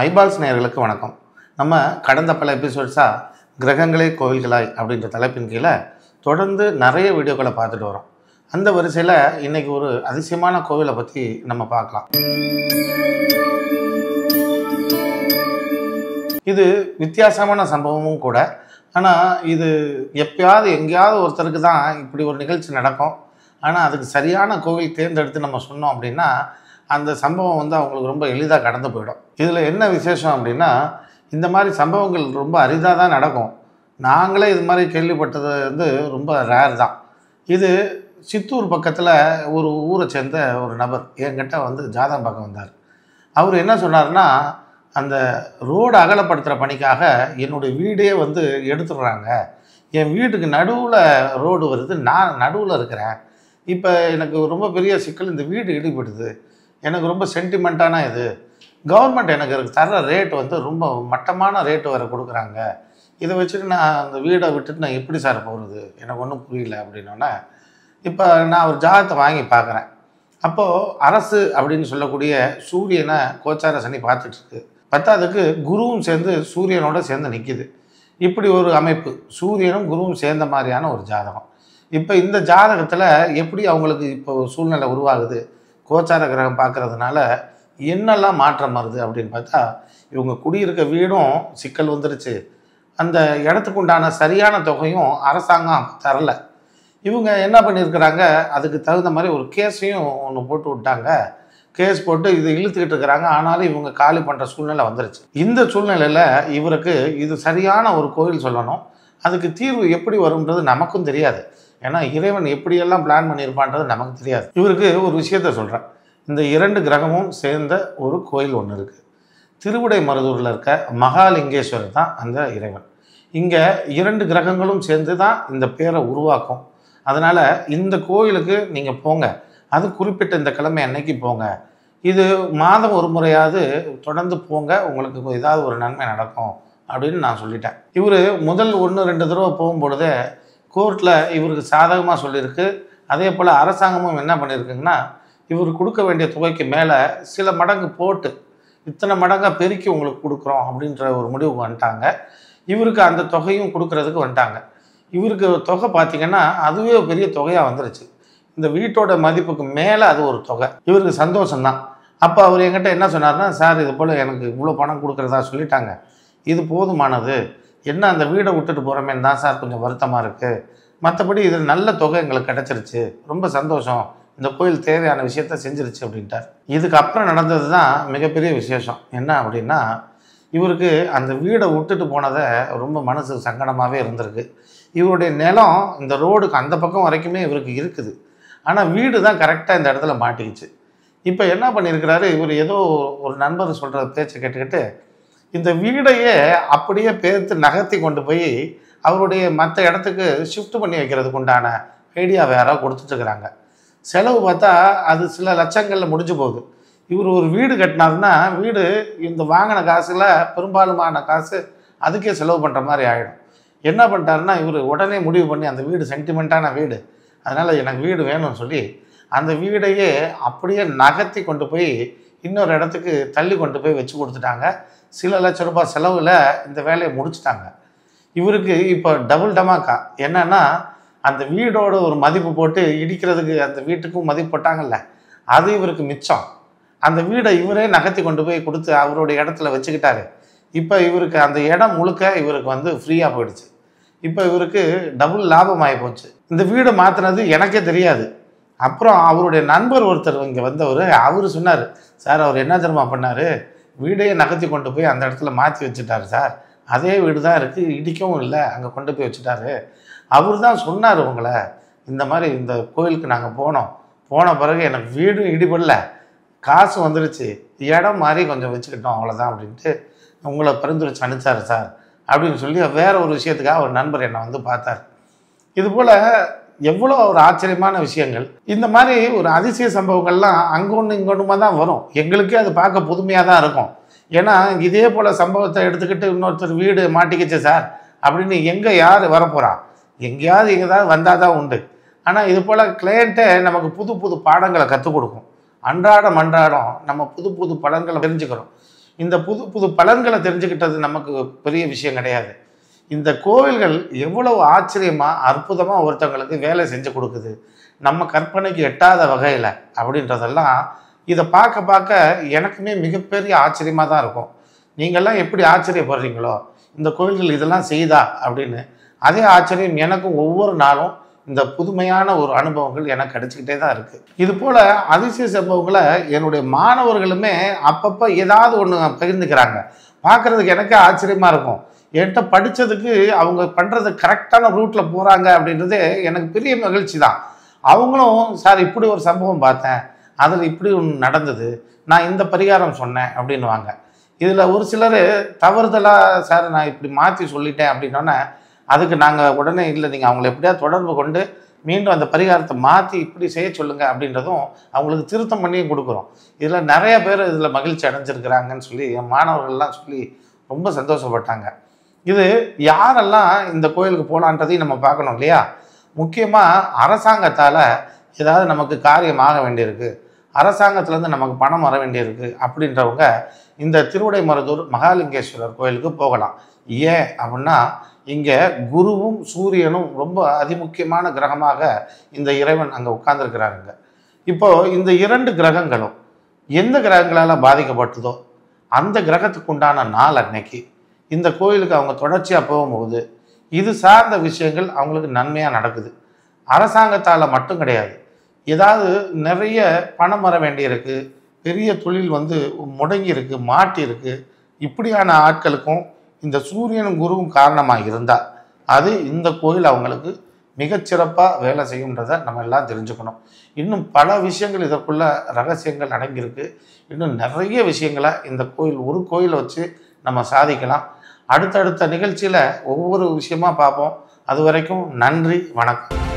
Eyeballs நேயர்களுக்கு வணக்கம். நம்ம கடந்த பல எபிசோட்ஸாக கிரகங்களே கோவில்களாய் அப்படின்ற தலைப்பின் கீழே தொடர்ந்து நிறைய வீடியோக்களை பார்த்துட்டு வரோம். அந்த வரிசையில் இன்றைக்கி ஒரு அதிசயமான கோவிலை பற்றி நம்ம பார்க்கலாம். இது வித்தியாசமான சம்பவமும் கூட. ஆனால் இது எப்பயாவது எங்கேயாவது ஒருத்தருக்கு தான் இப்படி ஒரு நிகழ்ச்சி நடக்கும். ஆனால் அதுக்கு சரியான கோவில் தேர்ந்தெடுத்து நம்ம சொன்னோம் அப்படின்னா அந்த சம்பவம் அவங்களுக்கு ரொம்ப எளிதாக கடந்து போயிடும். இதில் என்ன விசேஷம் அப்படின்னா, இந்த மாதிரி சம்பவங்கள் ரொம்ப அரிதாக தான் நடக்கும். நாங்களே இது மாதிரி கேள்விப்பட்டது ரொம்ப ரேர் தான். இது சித்தூர் பக்கத்தில் ஒரு ஊரை சேர்ந்த ஒரு நபர் என்கிட்ட ஜாதகம் பார்க்க வந்தார். அவர் என்ன சொன்னார்னா, அந்த ரோடு அகலப்படுத்துகிற பணிக்காக என்னுடைய வீடே எடுத்துடுறாங்க. என் வீட்டுக்கு நடுவில் ரோடு வருது, நான் நடுவில் இருக்கிறேன். இப்போ எனக்கு ரொம்ப பெரிய சிக்கல், இந்த வீடு இடிபடுது, எனக்கு ரொம்ப சென்டிமெண்ட்டான இது. கவர்மெண்ட் எனக்கு தர ரேட் ரொம்ப மட்டமான ரேட்டு வேறு கொடுக்குறாங்க. இதை வச்சுட்டு நான் அந்த வீடை விட்டுட்டு நான் எப்படி சார் போகிறது, எனக்கு ஒன்றும் புரியல அப்படின்னோடனே, இப்போ நான் ஒரு ஜாதகத்தை வாங்கி பார்க்குறேன். அப்போது அரசு அப்படின்னு சொல்லக்கூடிய சூரியனை கோச்சார சனி பார்த்துட்ருக்கு. பத்தாவதுக்கு குருவும் சேர்ந்து சூரியனோட சேர்ந்து நிற்கிது. இப்படி ஒரு அமைப்பு, சூரியனும் குருவும் சேர்ந்த மாதிரியான ஒரு ஜாதகம். இப்போ இந்த ஜாதகத்தில் எப்படி அவங்களுக்கு இப்போ சூழ்நிலை உருவாகுது, கோச்சார கிரகம் பார்க்குறதுனால என்னெல்லாம் மாற்றம் வருது அப்படின்னு பார்த்தா, இவங்க குடியிருக்க வீடும் சிக்கல் வந்துருச்சு. அந்த இடத்துக்கு உண்டான சரியான தொகையும் அரசாங்கம் தரலை. இவங்க என்ன பண்ணியிருக்கிறாங்க, அதுக்கு தகுந்த மாதிரி ஒரு கேஸையும் ஒன்று போட்டு விட்டாங்க. கேஸ் போட்டு இதை இழுத்துக்கிட்டு இருக்கிறாங்க. ஆனாலும் இவங்க காலி பண்ணுற சூழ்நிலை வந்துருச்சு. இந்த சூழ்நிலையில் இவருக்கு இது சரியான ஒரு கோவில் சொல்லணும். அதுக்கு தீர்வு எப்படி வரும்ன்றது நமக்கும் தெரியாது. ஏன்னா இறைவன் எப்படியெல்லாம் பிளான் பண்ணியிருப்பான்றது நமக்கு தெரியாது. இவருக்கு ஒரு விஷயத்த சொல்கிறேன். இந்த 2 கிரகமும் சேர்ந்த ஒரு கோயில் ஒன்று இருக்குது. திருவிடைமருதூரில் இருக்க மகாலிங்கேஸ்வரர் தான் அந்த இறைவன். இங்கே 2 கிரகங்களும் சேர்ந்து தான் இந்த பேரை உருவாக்கும். அதனால் இந்த கோயிலுக்கு நீங்கள் போங்க. அது குறிப்பிட்ட இந்த கிழமை அன்னைக்கு போங்க. இது மாதம் ஒரு முறையாவது தொடர்ந்து போங்க, உங்களுக்கு ஏதாவது ஒரு நன்மை நடக்கும் அப்படின்னு நான் சொல்லிட்டேன். இவர் முதல் 1-2 தடவை போகும்பொழுதே கோர்ட்டில் இவருக்கு சாதகமாக சொல்லியிருக்கு. அதே போல் அரசாங்கமும் என்ன பண்ணியிருக்குங்கன்னா, இவர் கொடுக்க வேண்டிய தொகைக்கு மேலே சில மடங்கு போட்டு இத்தனை மடங்காக பெருக்கி உங்களுக்கு கொடுக்குறோம் அப்படின்ற ஒரு முடிவுக்கு வந்துட்டாங்க. இவருக்கு அந்த தொகையும் கொடுக்கறதுக்கு வந்துட்டாங்க. இவருக்கு தொகை பார்த்திங்கன்னா அதுவே ஒரு பெரிய தொகையாக வந்துருச்சு. இந்த வீட்டோட மதிப்புக்கு மேலே அது ஒரு தொகை. இவருக்கு சந்தோஷம்தான். அப்போ அவர் என்கிட்ட என்ன சொன்னார்னா, சார் இது போல் எனக்கு இவ்வளோ பணம் கொடுக்குறதா சொல்லிட்டாங்க, இது போதுமானது, என்ன அந்த வீடை விட்டுட்டு போகிறோமே தான் சார் கொஞ்சம் வருத்தமாக இருக்குது, மற்றபடி இது நல்ல தொகை எங்களுக்கு கிடச்சிருச்சு, ரொம்ப சந்தோஷம், இந்த கோயில் தேவையான விஷயத்த செஞ்சிருச்சு அப்படின்ட்டார். இதுக்கப்புறம் நடந்தது தான் மிகப்பெரிய விசேஷம். என்ன அப்படின்னா, இவருக்கு அந்த வீடை விட்டுட்டு போனதை ரொம்ப மனசு சங்கடமாகவே இருந்திருக்கு. இவருடைய நிலம் இந்த ரோடுக்கு அந்த பக்கம் வரைக்குமே இவருக்கு இருக்குது. ஆனால் வீடு தான் கரெக்டாக இந்த இடத்துல மாட்டிக்கிச்சு. இப்போ என்ன பண்ணியிருக்கிறாரு, இவர் ஏதோ ஒரு நண்பர் சொல்கிற பேச்சை கேட்டுக்கிட்டு இந்த வீடையே அப்படியே பேர்த்து நகர்த்தி கொண்டு போய் அவருடைய மற்ற இடத்துக்கு ஷிஃப்ட் பண்ணி வைக்கிறதுக்கு உண்டான ஐடியா வேற கொடுத்துட்டுருக்குறாங்க. செலவு பார்த்தா அது சில லட்சங்களில் முடிஞ்சு போகுது. இவர் ஒரு வீடு கட்டினாருன்னா வீடு இந்த வாங்கின காசில் பெரும்பாலுமான காசு அதுக்கே செலவு பண்ணுற மாதிரி ஆகிடும். என்ன பண்ணிட்டாருன்னா, இவர் உடனே முடிவு பண்ணி அந்த வீடு சென்டிமெண்ட்டான வீடு, அதனால் எனக்கு வீடு வேணும்னு சொல்லி அந்த வீடையே அப்படியே நகர்த்தி கொண்டு போய் இன்னொரு இடத்துக்கு தள்ளி கொண்டு போய் வச்சு கொடுத்துட்டாங்க. சில லட்ச ரூபாய் செலவில் இந்த வேலையை முடிச்சுட்டாங்க. இவருக்கு இப்போ டபுள் டமாக்கா என்னன்னா, அந்த வீடோட ஒரு மதிப்பு போட்டு இடிக்கிறதுக்கு அந்த வீட்டுக்கும் மதிப்பு போட்டாங்கல்ல, அது இவருக்கு மிச்சம். அந்த வீடை இவரே நகர்த்தி கொண்டு போய் கொடுத்து அவருடைய இடத்துல வச்சுக்கிட்டாரு. இப்போ இவருக்கு அந்த இடம் முழுக்க இவருக்கு ஃப்ரீயாக போயிடுச்சு. இப்போ இவருக்கு டபுள் லாபம் ஆகி போச்சு. இந்த வீடை மாற்றினது எனக்கே தெரியாது. அப்புறம் அவருடைய நண்பர் ஒருத்தர் இங்கே வந்தவர், அவர் சொன்னார், சார் அவர் என்ன தெரியுமா பண்ணார், வீடையே நகர்த்தி கொண்டு போய் அந்த இடத்துல மாற்றி வச்சுட்டாரு சார், அதே வீடு தான் இருக்குது, இடிக்கவும் இல்லை, அங்கே கொண்டு போய் வச்சுட்டாரு. அவர் தான் சொன்னார் உங்களை, இந்த மாதிரி இந்த கோயிலுக்கு நாங்கள் போன பிறகு எனக்கு வீடும் இடிபடல, காசு வந்துருச்சு, இடம் மாதிரி கொஞ்சம் வச்சுக்கிட்டோம் அவ்வளோதான் அப்படின்ட்டு உங்களை பரிந்துரைச்சு அனுப்பிச்சார் சார் அப்படின்னு சொல்லி வேற ஒரு விஷயத்துக்காக ஒரு நண்பர் என்னை பார்த்தார். இதுபோல் எவ்வளோ ஒரு ஆச்சரியமான விஷயங்கள், இந்த மாதிரி ஒரு அதிசய சம்பவங்கள்லாம் அங்கே ஒன்று இங்கே ஒன்றுமா தான் வரும். எங்களுக்கே அது பார்க்க புதுமையாக தான் இருக்கும். ஏன்னா இதே போல் சம்பவத்தை எடுத்துக்கிட்டு இன்னொருத்தர் வீடு மாட்டிக்கிச்சு சார் அப்படின்னு எங்கே யார் வரப்போகிறா, எங்கேயாவது எங்கேயாவது வந்தால் தான் உண்டு. ஆனால் இது போல் கிளையண்ட்டே நமக்கு புது புது பாடங்களை கற்றுக் கொடுக்கும். அன்றாடம் நம்ம புது புது பலன்களை தெரிஞ்சுக்கிறோம். இந்த புது புது பலன்களை தெரிஞ்சுக்கிட்டது நமக்கு பெரிய விஷயம் கிடையாது. இந்த கோவில்கள் எவ்வளவு ஆச்சரியமாக அற்புதமாக ஒருத்தவங்களுக்கு வேலை செஞ்சு கொடுக்குது, நம்ம கற்பனைக்கு எட்டாத வகையில் அப்படின்றதெல்லாம் இதை பார்க்க பார்க்க எனக்குமே மிகப்பெரிய ஆச்சரியமாக தான் இருக்கும். நீங்கள்லாம் எப்படி ஆச்சரியப்படுறீங்களோ இந்த கோவில்கள் இதெல்லாம் செய்தா அப்படின்னு, அதே ஆச்சரியம் எனக்கும் ஒவ்வொரு நாளும் இந்த புதுமையான ஒரு அனுபவங்கள் எனக்கு கிடைச்சிக்கிட்டே தான் இருக்குது. இது போல் அதிசய சம்பவங்களை என்னுடைய மாணவர்களுமே அப்பப்போ ஏதாவது ஒன்று பகிர்ந்துக்கிறாங்க. பார்க்குறதுக்கு எனக்கே ஆச்சரியமாக இருக்கும். என்கிட்ட படித்ததுக்கு அவங்க பண்ணுறது கரெக்டான ரூட்டில் போகிறாங்க அப்படின்றது எனக்கு பெரிய மகிழ்ச்சி தான். அவங்களும் சார் இப்படி ஒரு சம்பவம் பார்த்தேன், அதில் இப்படி ஒன்று நடந்தது, நான் இந்த பரிகாரம் சொன்னேன் அப்படின்வாங்க. இதில் ஒரு சிலர் தவறுதலாக சார் நான் இப்படி மாற்றி சொல்லிட்டேன் அப்படின்னோன்னே அதுக்கு நாங்கள் உடனே இல்லை, நீங்கள் அவங்கள எப்படியாவது தொடர்பு கொண்டு மீண்டும் அந்த பரிகாரத்தை மாற்றி இப்படி செய்ய சொல்லுங்கள் அப்படின்றதும் அவங்களுக்கு திருத்தம் பண்ணியும் கொடுக்குறோம். இதில் நிறைய பேர் இதில் மகிழ்ச்சி அடைஞ்சிருக்கிறாங்கன்னு சொல்லி என் மாணவர்கள்லாம் சொல்லி ரொம்ப சந்தோஷப்பட்டாங்க. இது யாரெல்லாம் இந்த கோயிலுக்கு போகலான்றதையும் நம்ம பார்க்கணும் இல்லையா? முக்கியமாக அரசாங்கத்தால் ஏதாவது நமக்கு காரியம் ஆக வேண்டியிருக்கு, அரசாங்கத்துலேருந்து நமக்கு பணம் வர வேண்டியிருக்கு அப்படின்றவங்க இந்த திருவிடைமருதூர் மகாலிங்கேஸ்வரர் கோயிலுக்கு போகலாம். ஏன் அப்படின்னா இங்கே குருவும் சூரியனும் ரொம்ப அதிமுக்கியமான கிரகமாக இந்த இறைவன் அங்கே உட்கார்ந்துருக்கிறாருங்க. இப்போது இந்த 2 கிரகங்களும் எந்த கிரகங்களால் பாதிக்கப்பட்டதோ அந்த கிரகத்துக்கு உண்டான நாள் அன்னைக்கு இந்த கோயிலுக்கு அவங்க தொடர்ச்சியாக போகும்போது இது சார்ந்த விஷயங்கள் அவங்களுக்கு நன்மையாக நடக்குது. அரசாங்கத்தால் மட்டும் கிடையாது, ஏதாவது நிறைய பணம் வர வேண்டியிருக்கு, பெரிய தொழில் முடங்கி இருக்கு, மாட்டி இருக்கு, இப்படியான ஆட்களுக்கும் இந்த சூரியனும் குருவும் காரணமாக இருந்தால் அது இந்த கோயில் அவங்களுக்கு மிகச்சிறப்பாக வேலை செய்யுன்றதை நம்ம எல்லாம் தெரிஞ்சுக்கணும். இன்னும் பல விஷயங்கள் இதற்குள்ள ரகசியங்கள் அடங்கியிருக்கு. இன்னும் நிறைய விஷயங்களை இந்த கோயில் ஒரு கோயிலை வச்சு நம்ம சாதிக்கலாம். அடுத்தடுத்த நிகழ்ச்சியில் ஒவ்வொரு விஷயமா பார்ப்போம். அது வரைக்கும் நன்றி, வணக்கம்.